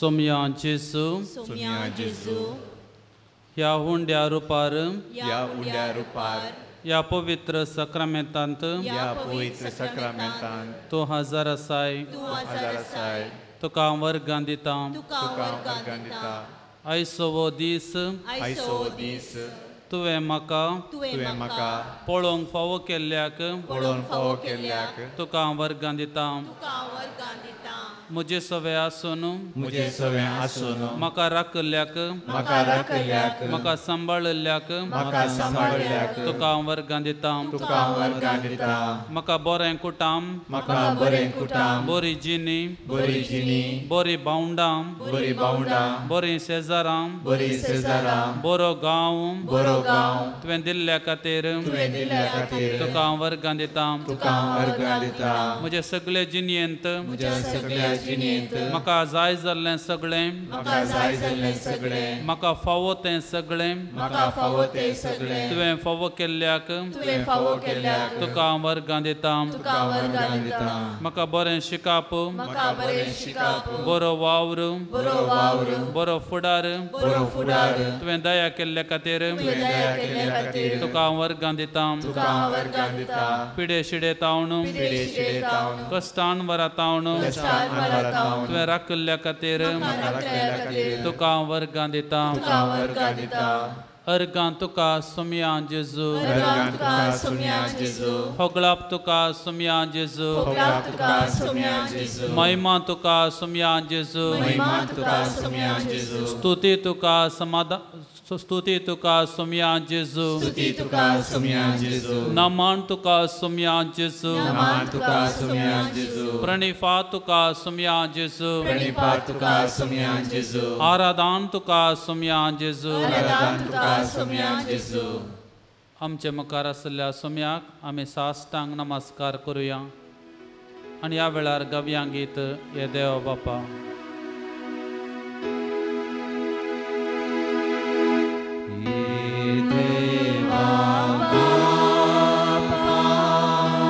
सोमया जेजू ह्या हुंड्या रुपार या पवित्र सक्रमेंतांत तूं हजर आसाय तुका वर्गां दिता आयचो वो दीस तुवें म्हाका पळोवंक फावो केल्ल्याक तुका वर्गां दिता मुझे सवे आसून म्हाका राखल्याक म्हाका सांबाळल्याक तुका वर्गां दिता म्हाका बरें कुटाम बरी जिणी बरी भावंडां बरी शेजारां बरो गांव तुवें दिल्ल्या खातीर तुका वर्गां दिता म्हजे सगळे जिणेंत म्हाका जाय जाल्लें सगळें म्हाका फावो तें सगळें तुवें फावो केल्ल्याक तुका वर्गां दिता म्हाका बरें शिकाप बरो वावर बरो फुडार तुवें दया केल्ल्या खातीर तुका वर्गां दिता पिडे शिडे तावन कश्टान वरातावन तुवें राखल्या खातीर तुका वर्गां दिता अर्गां तुका सोमया जेजू होगळाप तुका सोमया जेजू महिमा तुका सोमया जेजू स्तुती तुका स्तुती तुका सोमया जेजू नमन तुका सोमया जेजू प्रणिफा तुका सोमया जेजू आराधन तुका सोमया जेजू आमचे मुखार आसलेल्या सोम्याक आमी साश्टांग नमस्कार करुया आनी ह्या वेळार गव्यां गीत हे देव बापा Ah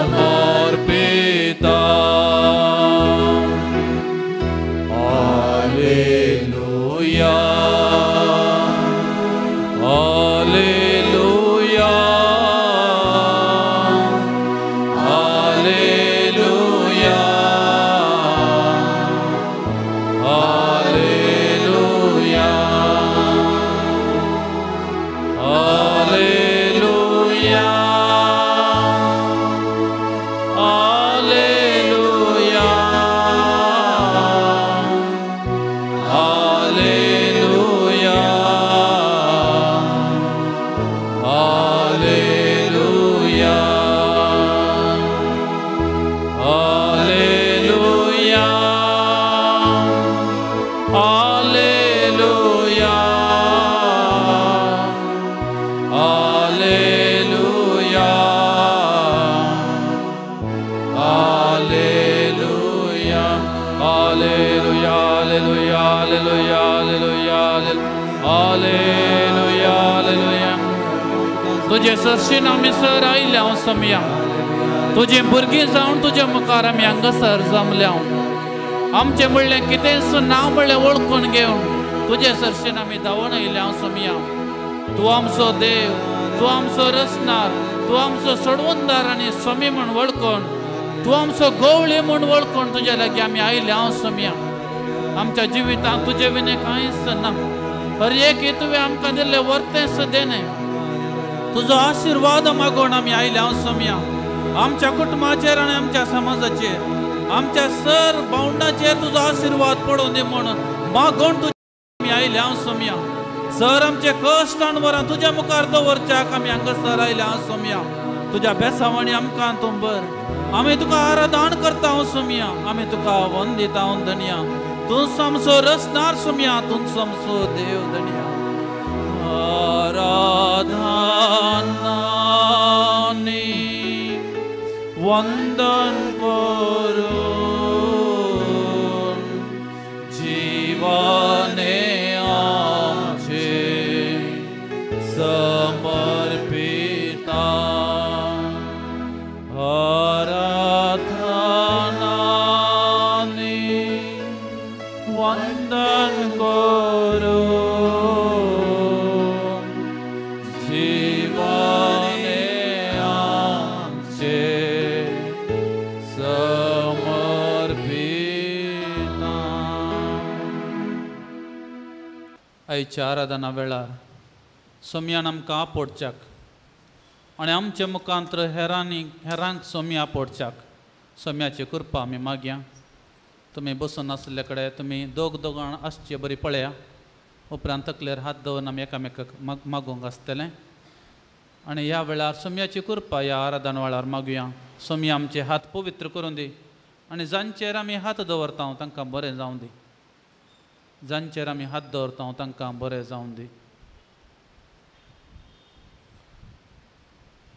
समर्पिता हालेलुया हालेलुया हालेलुया हालेलुया हालेलुया हालेलुया हालेलुया हालेलुया हालेलुया हालेलुया हालेलुया हालेलुया हालेलुया हालेलुया हालेलुया हालेलुया हालेलुया तुझे सरशीन आमी सर आयल्या समया तुझे भुरगीं जावन तुज्या मुखार आमी हांगासर जमल्या आमचें म्हणलें कितें नांव म्हणलें वळखून घेवन तुझे सरशीन आमी धांवून आयल्या समया तूं आमचो देव तूं आमचो रचणार तूं आमचो सोडवणदार आनी स्वामी म्हूण वळखून तूं आमचो गवळी म्हूण वळखून तुज्या लागीं आमी आयल्या समया आमच्या जिवितांत तुजे विने कांयच ना हर एक तुवें आमकां दिल्लें वर्तें देणें तुजो आशिर्वाद मागून आमी आयल्या समया आमच्या कुटुंबाचेर आनी आमच्या समाजाचेर आमच्या सर भावंडाचेर तुजो आशिर्वाद पडूं दी म्हणून मागून तुज्या आमी आयल्या समया सर आमचे कश्ट आनी वरां तुज्या मुखार दवरच्याक आमी हांगासर आयल्या समया तुज्या बेसावणी आमकां तूं बर आमी तुका आराधन करता समया आमी तुका वंदिता धन्या तूं आमचो रचणार समया तूं आमचो देव धन्या आराधनानी वंदन करून जीवाने आमचे समर्पिता आराधनानी वंदन करून जीवाने आमचे समर्पिता आयच्या आराधना वेळार सोम्यान आमकां आपडच्याक आनी आमच्या मुखांतर हेरांक सोमी आपडच्याक सोम्याची कृपा आमी मागया तुमी बसून आसले कडेन तुमी दोगां आसचे बरी पळया उपरांत तकलेर हात दवरून आमी एकामेकाक मागूंक आसतलें आनी ह्या वेळार सोम्याची कृपा ह्या आराधना वेळार मागुया सोमी आमचे हात पवित्र करून दी आनी जांचेर आमी हात दवरता तांकां बरें जावं दी जांचेर आमी हात दवरता तांकां बरें जावं दी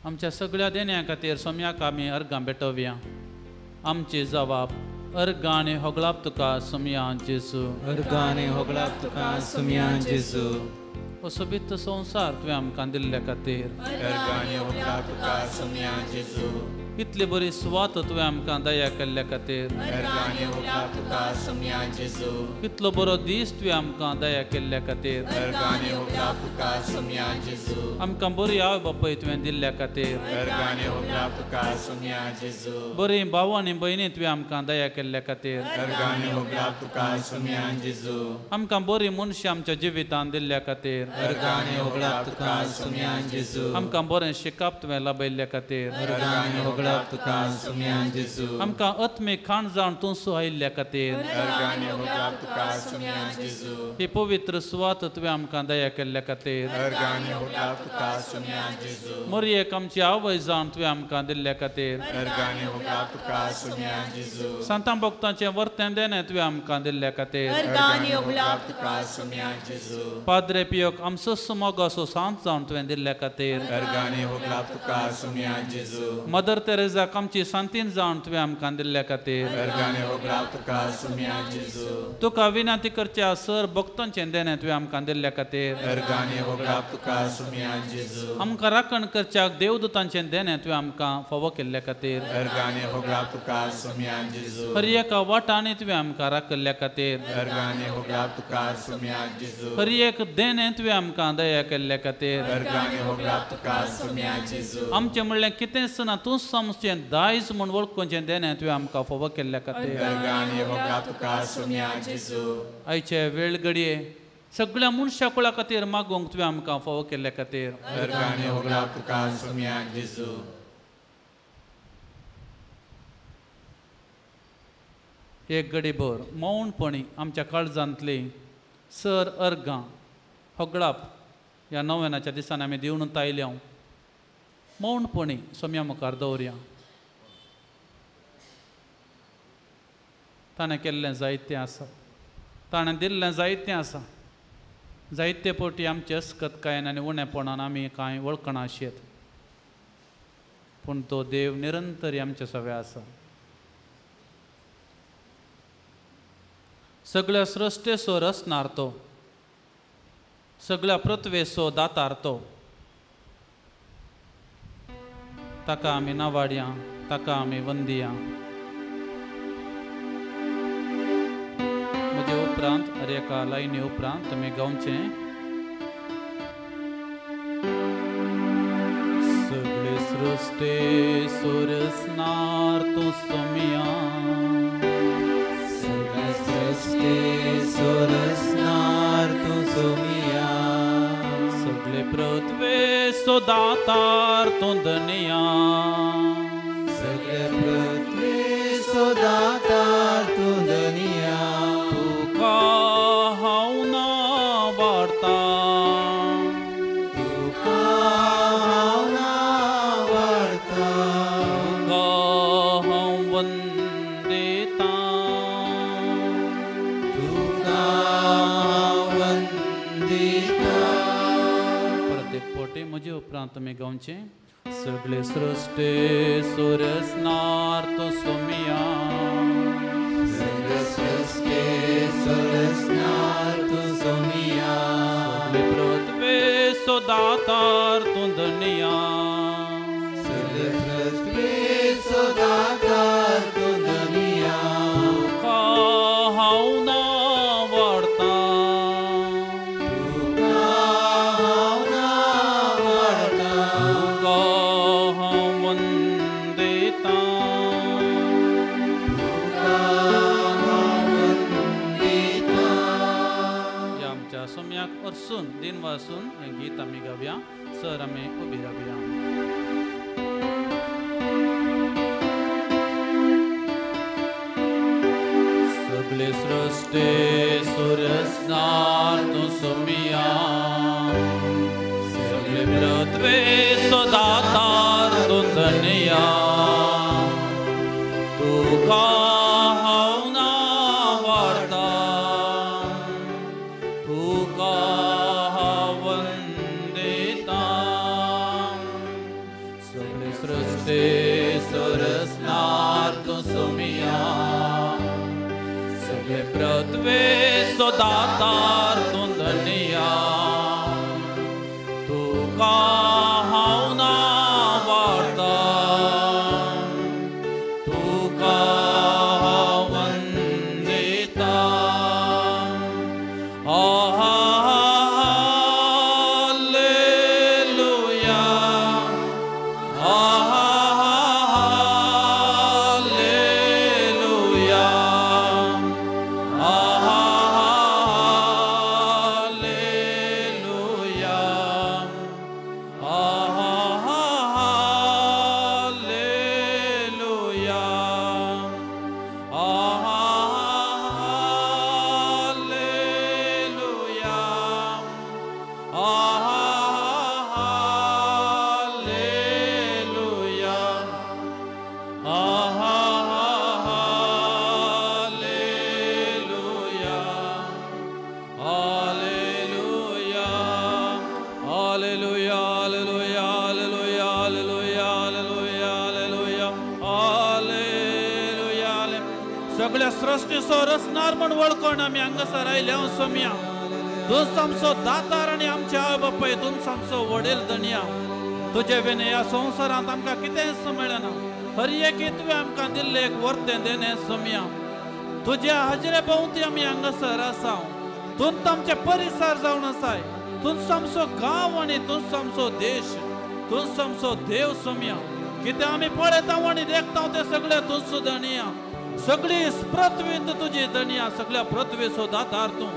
आमच्या सगळ्या देण्यां खातीर सोम्याक आमी अर्गां भेटोवया आमचे जबाब अर्गां होगळाप तुका सोम्या जेजू अर्गां होगळाप तुका सोम्या जेजू हो सोबीत संवसार तुवें आमकां दिल्ल्या खातीर अर्गां होगळाप तुका सोम्या जेजू इतली बरी सुवात तुवें आमकां दया केल्ल्या खातीर अर्गां होगळाप तुका सोम्या जेजू कितलो बरो दीस तुवें आमकां दया केल्ल्या खातीर अर्गां होगळाप तुका सोम्या जेजू आमकां बरी आवय बापूय तुवें दिल्ल्या खातीर अर्गां होगळाप तुका सोम्या जेजू बरी भाव आनी भयणी तुवें आमकां दया केल्ल्या खातीर अर्गां होगळाप तुका सोम्या जेजू आमकां बरी मनशां आमच्या जिवितांत दिल्ल्या खातीर अर्गां होगळाप तुका सोम्या जेजू आमकां बरें शिकप तुवें लाभयल्ल्या खातीर अर्गां होगळाप तुका सोम्या जेजू आमकां आत्मीक खाण जावन तूं सुहायल्ल्या खातीर अर्गां होगळाप तुका सोम्या जेजू ही पवित्र सुवात तुवें आमकां दया केल्ल्या खातीर अर्गां होगळाप तुका सोम्या जेजू मरयेक आमची आवय जावन तुवें आमकां दिल्ल्या खातीर अर्गां होगळाप तुका सोम्या जेजू संतां भक्तांचें वर्तें देणें तुवें आमकां दिल्ल्या खातीर अर्गां होगळाप तुका सोम्या जेजू पाद्रे पियोक आमचो मोगाचो सांत जावन तुवें दिल्ल्या खातीर Ergani hoglap tuka sumya Jesu. Mother तेरेजाक आमची सांतीन जावन तुवें आमकां दिल्ल्या खातीर Ergani hoglap tuka sumya Jesu. तुका विनंती करच्या सर भक्तांचें देणें तुवें आमकां दिल्ल्या खातीर Ergani hoglap tuka sumya Jesu. आमकां राखण करच्याक देवदूतांचें देणें तुवें आमकां फावो केल्ल्या खातीर Ergani hoglap tuka sumya Jesu. हर एका वाटांनी तुवें आमकां राखल्या खातीर Ergani hoglap tuka sumya Jesu. हर एक देणें तुवें आमकां दया केल्ल्या खातीर Ergani hoglap tuka sumya Jesu. आमचें म्हणलें कितेंच ना तूं आमचें दायज म्हूण वळखूचें देणें तुवें आमकां फावो केल्ल्या खातीर Ergani hoglap tuka sumya Jesu. आयचे वेळ घडये सगळ्या मनशा कुळा खातीर मागूंक तुवें आमकां फावो केल्ल्या खातीर Ergani hoglap tuka sumya Jesu. एक घडीभर मौनपणी आमच्या काळजांतली सर अर्गां होगळाप ह्या नव्यानाच्या दिसांनी आमी दिवून आयल्या मौनपणी सोम्या मुखार दवरया ताणें केल्लें जायतें आसा ताणें दिल्लें जायतें आसा जायते पोटी आमचे अस्कतकायेन आनी उणेपणान आमी कांय वळखना आशेत पूण तो देव निरंतरी आमचे सवे आसा सगळ्या सृश्टेचो रचणार तो सगळ्या पृथ्वेचो दातार तो ताका आमी नावाडया ताका आमी वंदिया म्हजे उपरांत हर एका लायनी उपरांत तुमी गावचें सगळे सृश्टेचो रचणार तो सोमिया Sorasnar tu sumia. सगळे पृथ्वेचो दातार तो धनिया Sagle prithvi sodatar tu daniya. तुका हांव ना वाडता Tuka havna varta. तुका हांव वंदिता Tuka vandita. प्रत्येक पोटी म्हजे उपरांत तुमी गावचें सगळे सृश्टे रचणार तो सोमिया Sagle srishti sorasnar tu sumia. सगळे पृथ्वेचो दातार तो धनिया Sagle prithvi sodatar tu daniya. तुका हांव ना वाडता Tuka havna varta. तुका हांव वंदिता या आमच्या सोम्याक अर्सून दिन वासून हें गीत आमी गावया सर आमी उबी रावया सगळे सृश्टे रचणार तो सोमिया सगळे पृथ्वेचो दातार तो धनिया तुका हांव ना वाडता तुका हांव वंदिता सगळे सृश्टेचो रचणार तो सोमिया सगळे पृथ्वेचो दातार तो धनिया तुका हांव ना वाडता तुका हांव वंदिता हालेलुया हालेलुया सगळ्या सृष्टीचो रचणार म्हण वळखून आमी हांगासर आयल्या सोम्या तूं आमचो दातार आनी आमचे आवय बापाय तूं आमचो वडील धनिया तुजे बिन ह्या संवसारांत आमकां कितेंच मेळना हर एक तुवें आमकां दिल्लें एक वर्तें देणें सोम्या तुज्या हाजिरे भोंवती आमी हांगासर आसा तूंच आमचे परिसर जावन आसाय तूंच आमचो गांव आनी तूंच आमचो देश तूंच आमचो देव सोम्या कितें आमी पळयता आनी देखता तें सगळें तूंच धनिया सगळी पृथ्वी तुजी धनिया सगळ्या पृथ्वीचो दातार तूं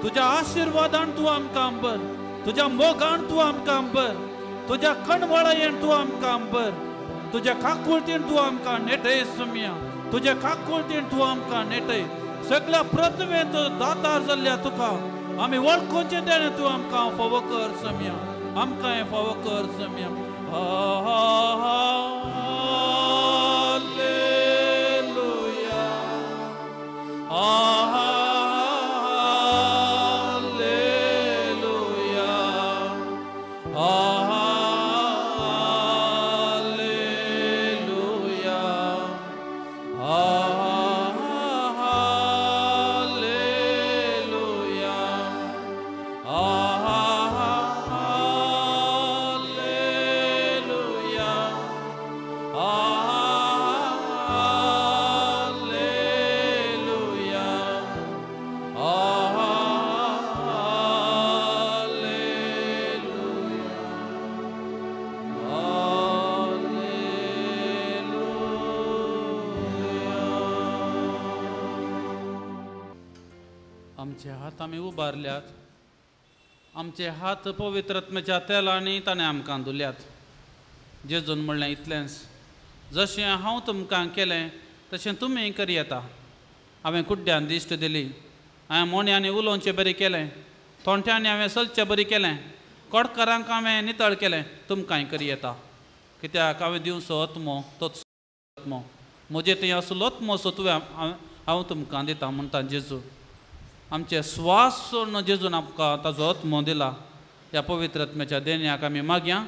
तुज्या आशिर्वादान तूं आमकां भर तुज्या मोगान तूं आमकां भर तुज्या कणवळायेन तूं आमकां भर तुज्या काकुळटीन तूं आमकां नेटय सोम्या तुज्या काकुळटीन तूं आमकां नेटय सगळ्या पृथ्वेंत दातार जाल्ल्या तुका आमी वळखुचें तेणें तूं आमकां फावो कर सोम्या आमकां हें फावो कर सोम्या आमचे हात आमी उबारल्यात आमचे हात पवित्र आत्म्याच्या तेलांनी ताणें आमकां धुल्यात जेजून म्हणलें इतलेंच जशें हांव तुमकां केलें तशें तुमी करी येता हांवें कुड्ड्यान दिश्ट दिली हांवें मोन्यांनी उलोवचें बरें केलें तोंट्यांनी हांवें चलचें बरें केलें कडकारांक हांवें नितळ केलें तुमकांय करी येता कित्याक हांवें दिवचो आत्मो तोच आत्मो म्हजे थंय असलो आत्मो सो तुवें हांव तुमकां दिता म्हणटा जेजू आमचे स्वास सोडून जेजून आमकां ताजो आत्मो दिला ह्या पवित्र आत्म्याच्या देण्याक आमी मागया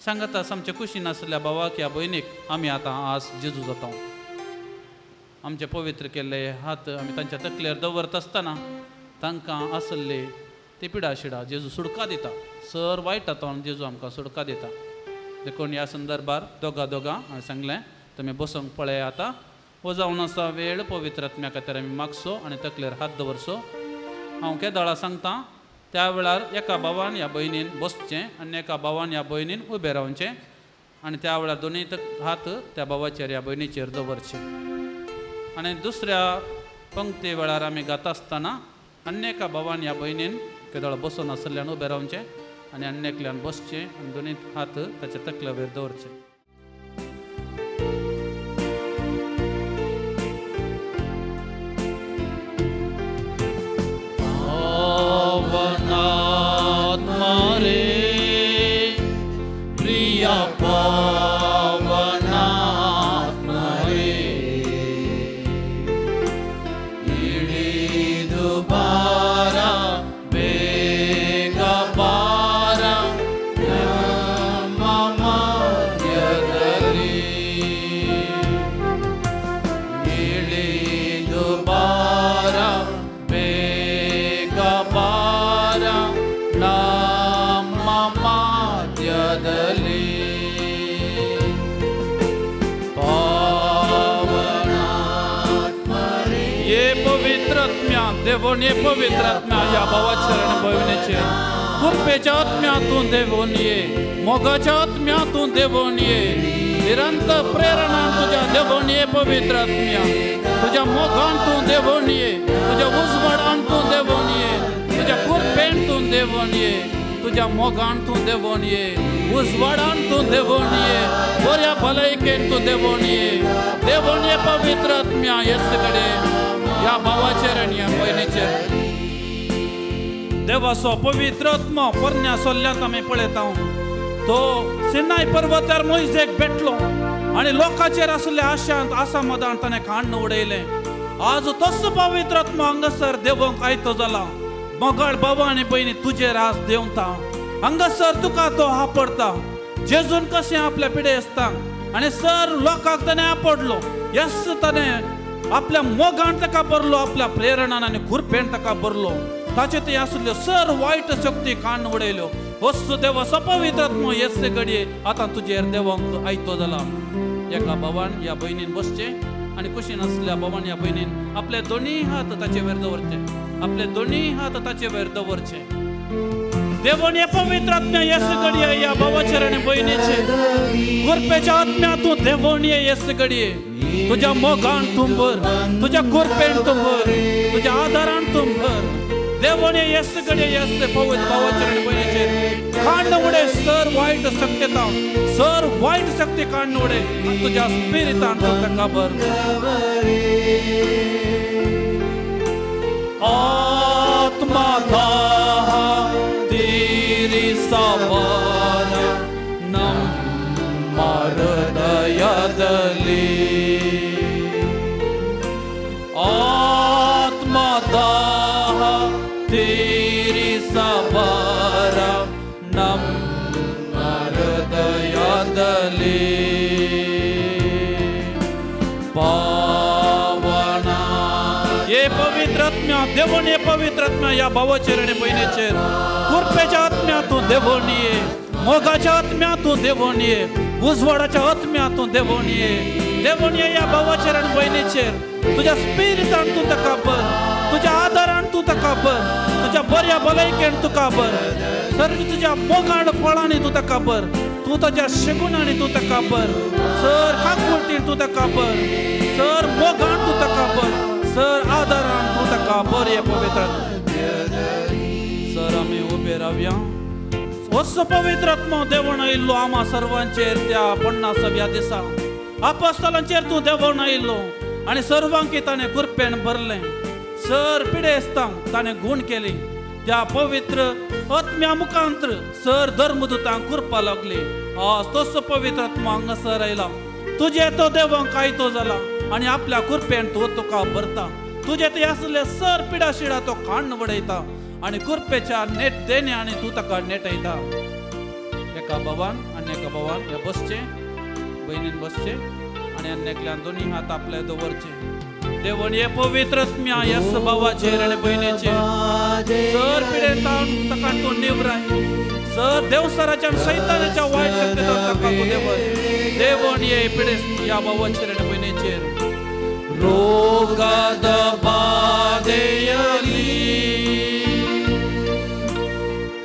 सांगता आमचे कुशीन आसलेल्या भावाक ह्या भयणीक आमी आतां आज जेजू जाता आमचे पवित्र केल्ले हात आमी तांच्या तकलेर दवरता आसतना तांकां आसले ती पिडा शिडा जेजू सुडका दिता सर वायट हातान जेजू आमकां सुडका दिता देखून ह्या संदर्भार दोगां हांवें सांगलें तुमी बसूंक पळय आतां हो जावन आसा वेळ पवित्र आत्म्या खातीर आमी मागसो आनी तकलेर हात दवरचो हांव केदाळा सांगता त्या वेळार एका भावान ह्या भयणीन बसचें आनी एका भावान ह्या भयणीन उबें रावचें आनी त्या वेळार दोनूय हात त्या भावाचेर ह्या भयणीचेर दवरचे आनी दुसऱ्या पंक्ती वेळार आमी गाता आसतना अन्य एका भावान ह्या भयणीन केदाळ बसून आसल्यान उबें रावचें आनी अन्य एकल्यान बसचें आनी दोनूय हात ताच्या तकल्या वयर दवरचे देवोन ये पवित्र आत्म्या या भावाचेर आनी भयणीचेर कृपेच्या आत्म्यातून देवोन ये मोगाच्या आत्म्यातून देवोन ये निरंतर प्रेरणान तुझ्या देवोन ये पवित्र आत्म्या तुझ्या मोगान तूं देवोन ये तुझ्या उजवाडान तूं देवोन ये तुझ्या कृपेन तूं देवोन ये तुझ्या मोगान तूं देवोन ये उजवाडान तूं देवोन ये बऱ्या भलायकेन तूं देवोन ये पवित्र आत्म्या येसू कडेन या भावाचेर आनी ह्या भयणीचेर देवाचो पवित्र आत्मा पोरण्या सोल्ल्यांत आमी पळयता तो सिनाय पर्वतार मोइजेक भेटलो आनी लोकांचेर आशिल्ल्या आशांत आसामदान ताणें काण्ण उडयलें आज तोच पवित्र आत्मा हांगासर देवोंक आयतो जाला मोगाळ भावा आनी भयणी तुजेर आज देंवता हांगासर तुका तो आपडता जेजून कशें आपल्या पिडे आसता आनी सर लोकांक ताणें आपडलो यस ताणें आपल्या मोगान ताका भरलो, आपल्या प्रेरणान आनी खुरपेन ताका भरलो. ताचे ते आसल्यो सर वायट शक्ती काण उडयल्यो. वस्तू देव पवित्र आत्मो येस घडये आतां तुजेर देवांक आयतो जाला. एका भावान या भयणीन बसचे आणि कुशीन असल्या भावान या भयणीन आपले दोन्ही हात ताचे वयर दवरचे. आपले दोन्ही हात ताचे वयर दवरचे. देवान हे पवित्र आत्म्या येस घडये या भावाचेर आनी भयणीचे खुरपेच्या आत्म्यातून देवान येस घडये तुझ्या मोगान तूं भर, तुझ्या खुरपेन तूं भर, तुझ्या आदारान तूं भर. देवान येस घडये येस पवित्र भावाचेर आनी भयणीचेर कांड उडे सर वायट शक्यता, सर वायट शक्ती कांड उडे तुझ्या स्पिरितान तूं ताका भर. आत्मा दाहा तेरी सवार नम हृदयदली. आत्मा दाह तेरी सवार नम हृदयदली. पावना ये पवित्र आत्म्या देवान हे पवित्र आत्म्या या भावाचेर आनी भयणीचेर खुरपेच्या आत्म्यातून देवान ये, मोगाच्या आत्म्यातून देवान ये, उजवाडाच्या आत्म्यातून देवान ये. देवान ये या भावाचेर आनी भयणीचेर तुझ्या स्पिरितान तूं ताका भर, तुझ्या आदारान तूं ताका भर, तुझ्या बऱ्या भलायकेन तुका भर. सर तुझ्या मोगाड फळांनी तूं ताका भर, तूं ताच्या शेगुणांनी तूं ताका भर. सर काकुळटीन तूं ताका भर, सर मोगान तूं ताका भर, सर आदारान तूं ताका भर. हे पवित्र सर आमी उबे रावया. असो पवित्र आत्मा देवान आयिल्लो आम्हा सर्वांचेर त्या 50व्या दिसा आपोस्तलांचेर तूं देवान आयिल्लो आनी सर्वांक ताणें खुरपेन भरलें. सर पिडेस्तांक ताणें गुण केली. त्या पवित्र आत्म्या मुखांतर सर धर्मदूतांक खुरपा लागली. आज तसो पवित्र आत्मा हांगासर आयला. तुजे तो देवांक आयतो जाला आनी आपल्या खुरपेन तूं तुका भरता. तुजे ते आसले सर पिडा शिडा तो काण वडयता आणि खुरपेच्या नेट देणे आणि तू ताका नेटयता. एका भावान आनी एका भावान हे बसचे, भयणीन बसचे आणि अन्येकल्यान दोन्ही हात आपले दवरचे. देवान हे पवित्र आत्म्या येस भावाचेर आनी भयणीचेर सर पिडेतान ताका तूं निवराय. सर देवसराच्या सैतानाच्या वायट शक्तींतल्यान ताका तूं देवय. देवान हे पिडेस्त या भावाचेर आनी भयणीचेर रोगाद बाधेयली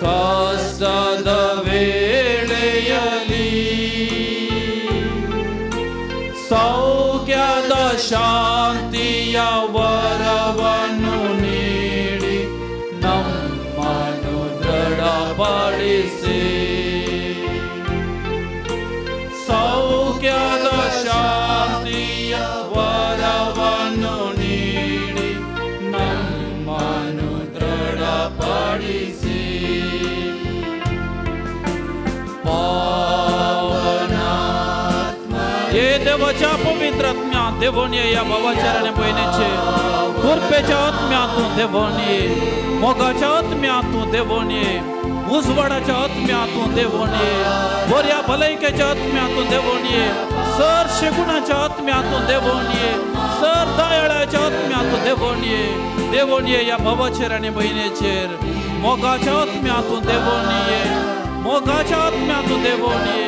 ಕಷ್ಟದ ವೇಳೆಯಲ್ಲಿ ಸೌಖ್ಯದ ಶಾಂತಿಯ ವರವನ್ನು ನೀಡಿ ನಮ್ಮನ್ನು ದೃಢಪಡಿಸಿ. ಸೌಖ್ಯದ ಶಾಂತಿಯ ವರವನ್ನು ನೀಡಿ ನಮ್ಮನ್ನು ದೃಢಪಡಿಸಿ. ये देवाच्या पवित्र आत्म्या देवान ये या भावाचेर आनी भयणीचेर खुरपेच्या आत्म्यातून देवान ये, मोगाच्या आत्म्यातून देवान ये, उजवाडाच्या आत्म्यातून देवान ये, बऱ्या भलायकेच्या आत्म्यातून देवान ये, सर शेगुणाच्या आत्म्यातून देवान ये, सर दयाळ्याच्या आत्म्यातून देवान ये. देवान ये या भावाचेर आनी भयणीचेर मोगाच्या आत्म्यातून देवान ये, मोगाच्या आत्म्यातून देवान ये,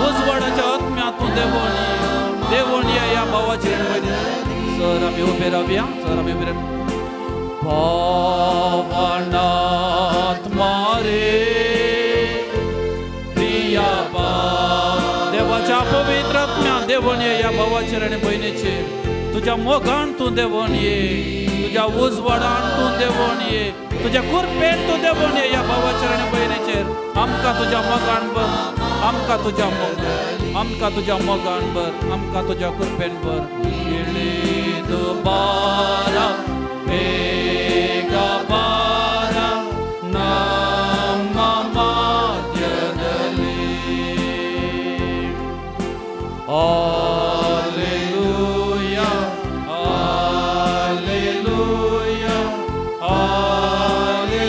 उजवाडाच्या आत्म्यातून देवान ये. देवान ये या भावाचेर सर आमी उबे रावया. सर आमी उबे भावनात्मा रे प्रिया देवाच्या पवित्र आत्म्या देवान ये या भावाचेर आनी भयणीचेर तुझ्या मोगान तूं देवान ये, तुझ्या उजवाडान तूं देवान ये, तुझ्या खुरपेन तूं देवान ये या भावाचेर आनी भयणीचेर. आमकां तुझ्या मोगान भर, आमकां तुझ्या मोगान, आमकां तुझ्या मोगान भर, आमकां तुझ्या खुरपेन भर. बारा बेगा बारा ನಮ್ಮ ಮಧ್ಯದಲ್ಲಿ. Alleluia, Alleluia, Alleluia,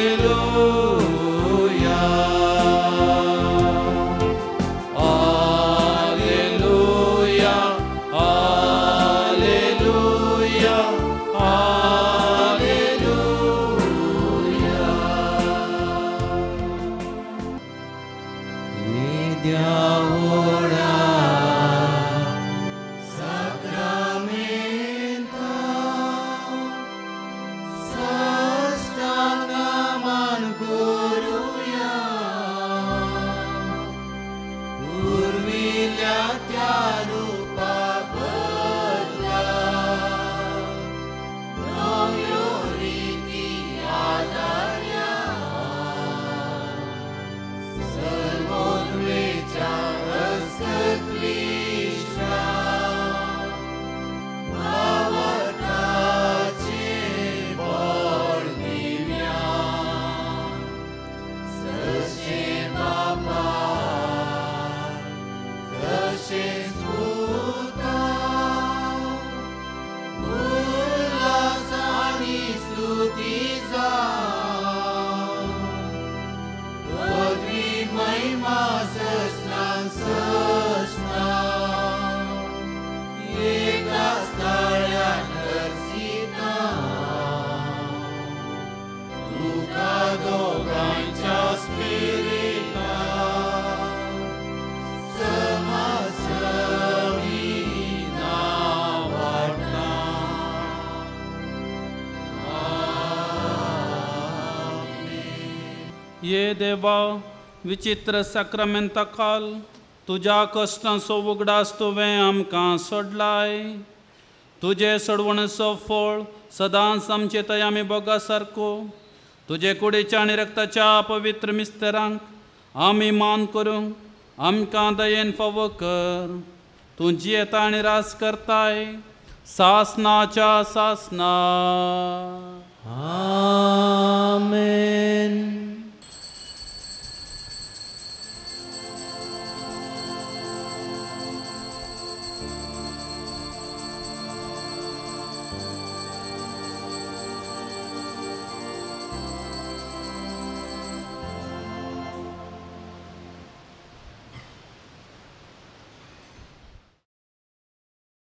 Alleluia, Alleluia. ये देवा विचित्र सक्रमेंता खाल तुझ्या कश्टांचो उगडास तुवें आमकां सोडलाय. तुजे सोडवणेचो फळ सदांच आमचे थंय आमी बोगा सारको तुजे कुडीच्या आनी रक्ताच्या पवित्र मिस्तेरांक आमी मान करूंक आमकां दयेन फावो कर. तूं जियेता आनी रास करताय सासनाच्या सासना. आमेन.